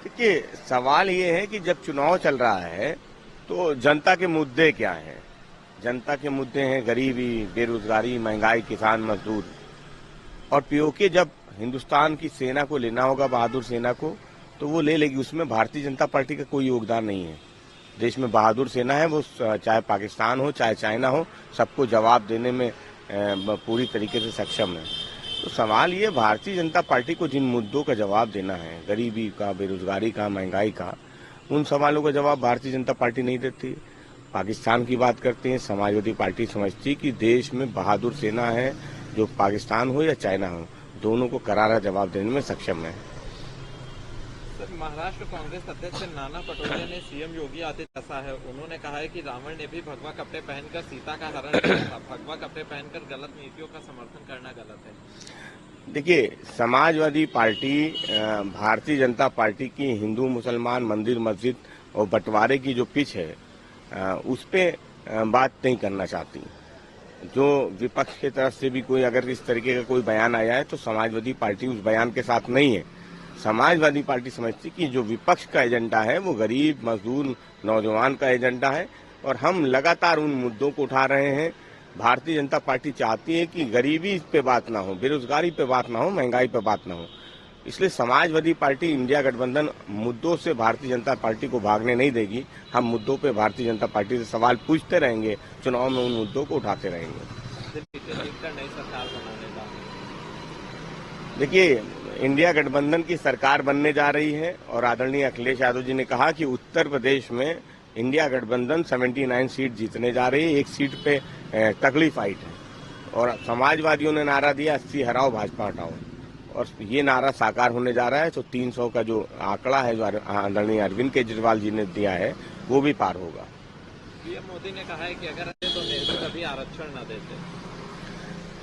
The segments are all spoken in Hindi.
देखिए, सवाल ये है कि जब चुनाव चल रहा है तो जनता के मुद्दे क्या हैं। जनता के मुद्दे हैं गरीबी, बेरोजगारी, महंगाई, किसान, मजदूर। और पीओके जब हिंदुस्तान की सेना को लेना होगा, बहादुर सेना को, तो वो ले लेगी। उसमें भारतीय जनता पार्टी का कोई योगदान नहीं है। देश में बहादुर सेना है, वो चाहे पाकिस्तान हो चाहे चाइना हो, सबको जवाब देने में पूरी तरीके से सक्षम है। तो सवाल ये, भारतीय जनता पार्टी को जिन मुद्दों का जवाब देना है, गरीबी का, बेरोजगारी का, महंगाई का, उन सवालों का जवाब भारतीय जनता पार्टी नहीं देती। पाकिस्तान की बात करते हैं, समाजवादी पार्टी समझती कि देश में बहादुर सेना है, जो पाकिस्तान हो या चाइना हो, दोनों को करारा जवाब देने में सक्षम है। महाराष्ट्र कांग्रेस अध्यक्ष नाना पटोले ने सीएम योगी आदित्यनाथ है। उन्होंने कहा है कि रावण ने भी भगवा कपड़े पहनकर सीता का हरण किया था। भगवा कपड़े पहनकर गलत नीतियों का समर्थन करना गलत है। देखिए, समाजवादी पार्टी भारतीय जनता पार्टी की हिंदू मुसलमान, मंदिर मस्जिद और बंटवारे की जो पिच है, उस पे बात नहीं करना चाहती। जो विपक्ष की तरफ से भी कोई अगर इस तरीके का कोई बयान आया है तो समाजवादी पार्टी उस बयान के साथ नहीं है। समाजवादी पार्टी समझती कि जो विपक्ष का एजेंडा है वो गरीब, मजदूर, नौजवान का एजेंडा है, और हम लगातार उन मुद्दों को उठा रहे हैं। भारतीय जनता पार्टी चाहती है कि गरीबी पे बात ना हो, बेरोजगारी पे बात ना हो, महंगाई पे बात ना हो। इसलिए समाजवादी पार्टी, इंडिया गठबंधन मुद्दों से भारतीय जनता पार्टी को भागने नहीं देगी। हम मुद्दों पे भारतीय जनता पार्टी से सवाल पूछते रहेंगे, चुनाव में उन मुद्दों को उठाते रहेंगे। नई सरकार बनाने का देखिए, इंडिया गठबंधन की सरकार बनने जा रही है और आदरणीय अखिलेश यादव जी ने कहा कि उत्तर प्रदेश में इंडिया गठबंधन 79 सीट जीतने जा रही है। एक सीट पे तगड़ी फाइट है, और समाजवादियों ने नारा दिया 80 हराओ भाजपा हटाओ, और ये नारा साकार होने जा रहा है। तो 300 का जो आंकड़ा है, जो आदरणीय अरविंद केजरीवाल जी ने दिया है, वो भी पार होगा। पीएम मोदी ने कहा है कि अगर तो नेहरू कभी आरक्षण न देते।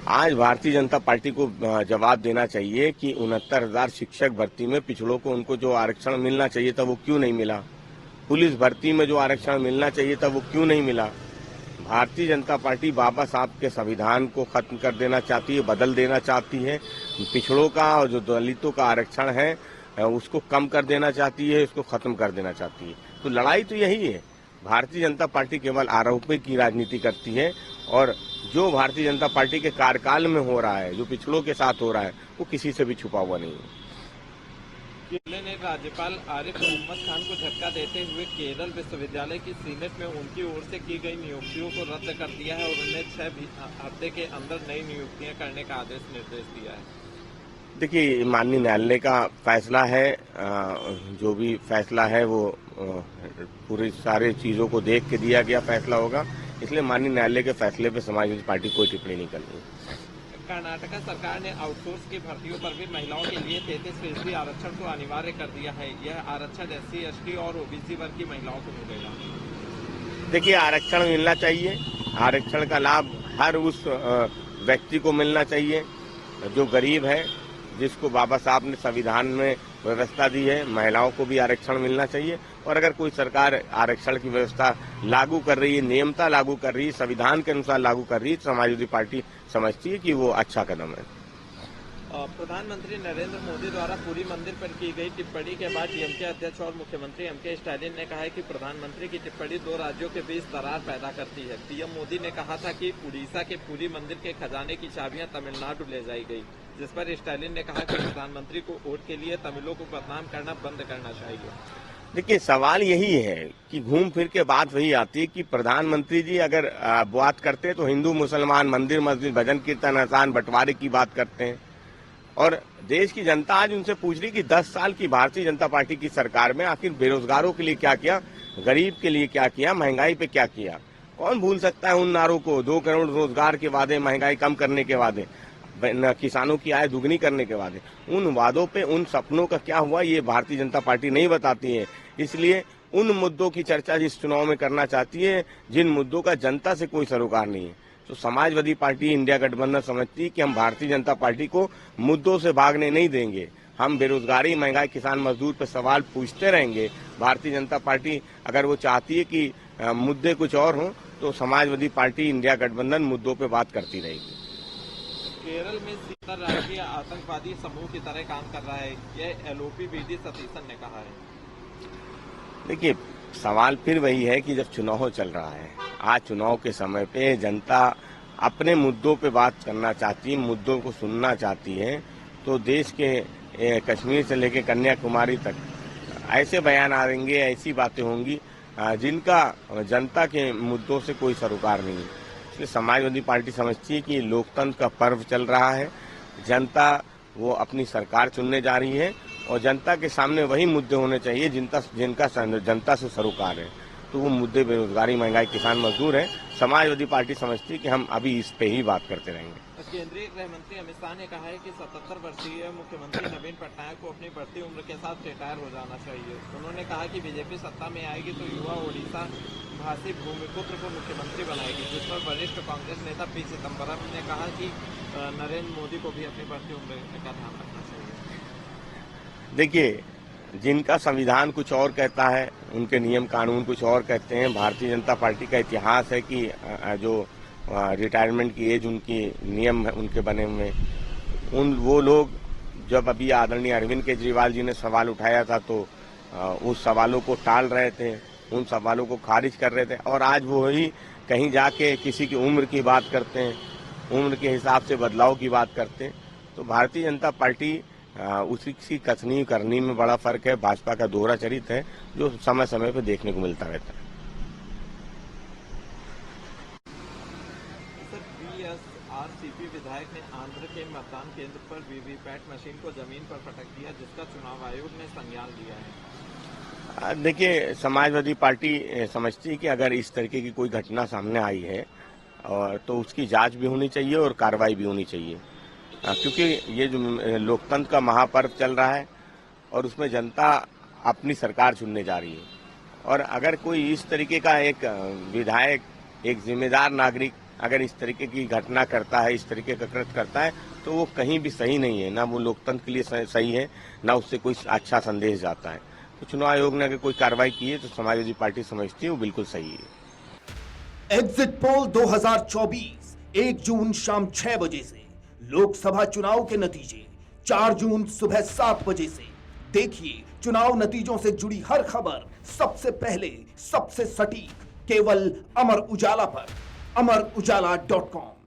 आज भारतीय जनता पार्टी को जवाब देना चाहिए कि 69,000 शिक्षक भर्ती में पिछड़ों को उनको जो आरक्षण मिलना चाहिए था वो क्यों नहीं मिला। पुलिस भर्ती में जो आरक्षण मिलना चाहिए था वो क्यों नहीं मिला। भारतीय जनता पार्टी बाबा साहब के संविधान को खत्म कर देना चाहती है, बदल देना चाहती है। पिछड़ों का और जो दलितों का आरक्षण है उसको कम कर देना चाहती है, उसको खत्म कर देना चाहती है। तो लड़ाई तो यही है। भारतीय जनता पार्टी केवल आरोपों की राजनीति करती है, और जो भारतीय जनता पार्टी के कार्यकाल में हो रहा है, जो पिछड़ों के साथ हो रहा है, वो किसी से भी छुपा हुआ नहीं है। केरल ने राज्यपाल आरिफ मोहम्मद खान को झटका देते हुए केरल विश्वविद्यालय की सीनेट में उनकी ओर से की गई नियुक्तियों को रद्द कर दिया है, और उन्हें 6 हफ्ते के अंदर नई नियुक्तियां करने का निर्देश दिया है। देखिए, माननीय न्यायालय का फैसला है। जो भी फैसला है वो पूरी सारी चीजों को देख के दिया गया फैसला होगा। इसलिए माननीय न्यायालय के फैसले पे समाजवादी पार्टी कोई टिप्पणी नहीं कर रही। कर्नाटक सरकार ने आउटसोर्स की भर्तियों पर भी महिलाओं के लिए 33% आरक्षण को अनिवार्य कर दिया है। यह आरक्षण SC, ST और OBC वर्ग की महिलाओं को मिलेगा। देखिए, आरक्षण मिलना चाहिए। आरक्षण का लाभ हर उस व्यक्ति को मिलना चाहिए जो गरीब है, जिसको बाबा साहब ने संविधान में व्यवस्था दी है। महिलाओं को भी आरक्षण मिलना चाहिए, और अगर कोई सरकार आरक्षण की व्यवस्था लागू कर रही है, नियमता लागू कर रही है, संविधान के अनुसार लागू कर रही है, तो समाजवादी पार्टी समझती है कि वो अच्छा कदम है। प्रधानमंत्री नरेंद्र मोदी द्वारा पुरी मंदिर पर की गई टिप्पणी के बाद DMK अध्यक्ष और मुख्यमंत्री MK स्टालिन ने कहा है कि प्रधानमंत्री की टिप्पणी 2 राज्यों के बीच दरार पैदा करती है। पीएम मोदी ने कहा था कि उड़ीसा के पुरी मंदिर के खजाने की चाबियां तमिलनाडु ले जाई गई, जिस पर स्टालिन ने कहा कि प्रधानमंत्री को वोट के लिए तमिलों को बदनाम करना बंद करना चाहिए। देखिए, सवाल यही है कि घूम फिर के बात वही आती है कि प्रधानमंत्री जी अगर बात करते हैं तो हिंदू मुसलमान, मंदिर मस्जिद, भजन कीर्तन, अजान, बंटवारे की बात करते हैं। और देश की जनता आज उनसे पूछ रही कि 10 साल की भारतीय जनता पार्टी की सरकार में आखिर बेरोजगारों के लिए क्या किया, गरीब के लिए क्या किया, महंगाई पे क्या किया। कौन भूल सकता है उन नारों को, 2 करोड़ रोजगार के वादे, महंगाई कम करने के वादे, किसानों की आय दुगनी करने के वादे। उन वादों पे, उन सपनों का क्या हुआ, ये भारतीय जनता पार्टी नहीं बताती है। इसलिए उन मुद्दों की चर्चा जिस चुनाव में करना चाहती है, जिन मुद्दों का जनता से कोई सरोकार नहीं है, तो समाजवादी पार्टी, इंडिया गठबंधन समझती है कि हम भारतीय जनता पार्टी को मुद्दों से भागने नहीं देंगे। हम बेरोजगारी, महंगाई, किसान, मजदूर पर सवाल पूछते रहेंगे। भारतीय जनता पार्टी अगर वो चाहती है कि मुद्दे कुछ और हों, तो समाजवादी पार्टी, इंडिया गठबंधन मुद्दों पर बात करती रहेगी। केरल में सीता कि आतंकवादी समूह की तरह काम कर रहा है, यह एलओपी वी.डी. सतीशन ने कहा है। देखिए, सवाल फिर वही है कि जब चुनाव चल रहा है, आज चुनाव के समय पे जनता अपने मुद्दों पे बात करना चाहती है, मुद्दों को सुनना चाहती है, तो देश के कश्मीर से लेकर कन्याकुमारी तक ऐसे बयान आएंगे, ऐसी बातें होंगी जिनका जनता के मुद्दों से कोई सरोकार नहीं है। इसलिए समाजवादी पार्टी समझती है कि लोकतंत्र का पर्व चल रहा है, जनता वो अपनी सरकार चुनने जा रही है और जनता के सामने वही मुद्दे होने चाहिए जिनका जनता से सरोकार है। तो वो मुद्दे बेरोजगारी, महंगाई, किसान, मजदूर है। समाजवादी पार्टी समझती है कि हम अभी इस पे ही बात करते रहेंगे। केंद्रीय गृह मंत्री अमित शाह ने कहा है कि 77 वर्षीय मुख्यमंत्री नवीन पटनायक को अपनी बढ़ती उम्र के साथ रिटायर हो जाना चाहिए। उन्होंने कहा कि बीजेपी सत्ता में आएगी तो युवा ओडिशा भाषी भूमिपुत्र को मुख्यमंत्री बनाएगी, जिस पर वरिष्ठ कांग्रेस नेता पी. चिदम्बरम ने कहा कि नरेंद्र मोदी को भी अपनी बढ़ती उम्र का ध्यान रखना चाहिए। देखिए, जिनका संविधान कुछ और कहता है, उनके नियम कानून कुछ और कहते हैं। भारतीय जनता पार्टी का इतिहास है कि जो रिटायरमेंट की एज उनकी नियम है उनके बने हुए, वो लोग जब अभी आदरणीय अरविंद केजरीवाल जी ने सवाल उठाया था तो उस सवालों को टाल रहे थे, उन सवालों को खारिज कर रहे थे और आज वो ही कहीं जाके किसी की उम्र की बात करते हैं, उम्र के हिसाब से बदलाव की बात करते हैं। तो भारतीय जनता पार्टी उसी कथनी करनी में बड़ा फर्क है। भाजपा का दोहरा चरित्र है जो समय समय पर देखने को मिलता रहता है। आरसीपी विधायक ने आंध्र के मतदान केंद्र पर वीवीपैट मशीन को जमीन पर पटक दिया, जिसका चुनाव आयोग ने संज्ञान लिया है। देखिए, समाजवादी पार्टी समझती है कि अगर इस तरीके की कोई घटना सामने आई है और तो उसकी जांच भी होनी चाहिए और कार्रवाई भी होनी चाहिए, क्योंकि ये जो लोकतंत्र का महापर्व चल रहा है और उसमें जनता अपनी सरकार चुनने जा रही है और अगर कोई इस तरीके का एक विधायक, एक जिम्मेदार नागरिक अगर इस तरीके की घटना करता है, इस तरीके का कृत्य करता है, तो वो कहीं भी सही नहीं है। ना वो लोकतंत्र के लिए सही है, ना उससे कोई अच्छा संदेश जाता है। तो चुनाव आयोग ने अगर कोई कार्रवाई की है तो समाजवादी पार्टी समझती है वो बिल्कुल सही है। एग्जिट पोल 2024 1 जून शाम 6 बजे से, लोकसभा चुनाव के नतीजे 4 जून सुबह 7 बजे से। देखिए चुनाव नतीजों से जुड़ी हर खबर सबसे पहले, सबसे सटीक, केवल अमर उजाला पर, amarujala.com।